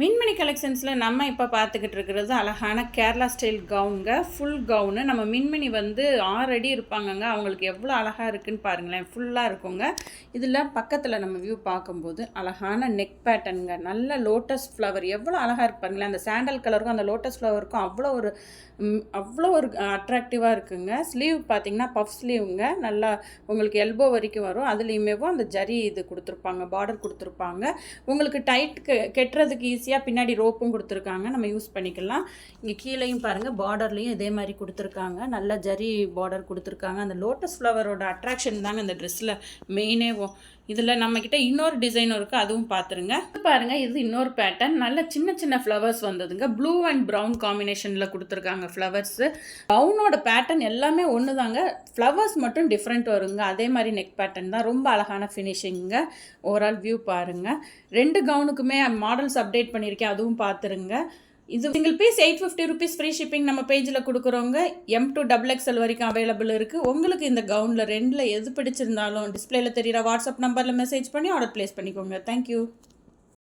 மின்மினி கலெக்ஷன்ஸில் நம்ம இப்போ பார்த்துக்கிட்டு இருக்கிறது அழகான கேரளா ஸ்டைல் கவுனுங்க. Full gown. நம்ம மின்மினி வந்து 6 அடி இருப்பாங்கங்க. அவங்களுக்கு எவ்வளோ அழகாக இருக்குன்னு பாருங்களேன். ஃபுல்லாக இருக்குங்க. இதில் பக்கத்தில் நம்ம வியூ பார்க்கும்போது அழகான நெக் பேட்டர்னுங்க. நல்ல லோட்டஸ் ஃப்ளவர் எவ்வளோ அழகாக இருக்கு பாருங்களேன். அந்த சாண்டல் கலருக்கும் அந்த லோட்டஸ் ஃப்ளவருக்கும் அவ்வளோ ஒரு அட்ராக்டிவாக இருக்குங்க. ஸ்லீவ் பார்த்தீங்கன்னா பஃப் ஸ்லீவுங்க. நல்லா உங்களுக்கு எல்போ வரைக்கும் வரும். அதுலேயுமேவும் அந்த ஜரி இது கொடுத்துருப்பாங்க, பார்டர் கொடுத்துருப்பாங்க. உங்களுக்கு டைட் கெட்டுறதுக்கு ஈஸியாக பின்னாடி ரோப்பும் கொடுத்துருக்காங்க, நம்ம யூஸ் பண்ணிக்கலாம். இங்கே கீழேயும் பாருங்கள், பார்டர்லேயும் இதே மாதிரி கொடுத்துருக்காங்க. நல்ல ஜரி பார்டர் கொடுத்துருக்காங்க. அந்த லோட்டஸ் ஃப்ளவரோட அட்ராக்ஷன் தாங்க இந்த ட்ரெஸ்ஸில் மெயினேவும். இதில் நம்மக்கிட்ட இன்னொரு டிசைனும் இருக்குது, அதுவும் பார்த்துருங்க. பாருங்கள், இது இன்னொரு பேட்டர்ன். நல்ல சின்ன சின்ன ஃப்ளவர்ஸ் வந்ததுங்க. ப்ளூ அண்ட் ப்ரௌன் காம்பினேஷனில் கொடுத்துருக்காங்க ஃப்ளவர்ஸு. கவுனோட பேட்டர்ன் எல்லாமே ஒன்று தாங்க, ஃப்ளவர்ஸ் மட்டும் டிஃப்ரெண்ட் வருங்க. அதே மாதிரி நெக் பேட்டர்ன் தான். ரொம்ப அழகான ஃபினிஷிங்க. ஓவரால் வியூ பாருங்கள். 2 கவுனுக்குமே மாடல்ஸ் அப்டேட் பண்ணியிருக்கேன், அதுவும் பார்த்துருங்க. இது single piece 850 rupees free shipping நம்ம பேஜில் கொடுக்குறோங்க. M to XXL வரைக்கும் அவைலபிள் இருக்குது. உங்களுக்கு இந்த கவுனில் 2ல் எது பிடிச்சிருந்தாலும் டிஸ்பிளேல தெரிகிற வாட்ஸ்அப் நம்பரில் மெசேஜ் பண்ணி ஆர்டர் ப்ளேஸ் பண்ணிக்கோங்க. தேங்க்யூ.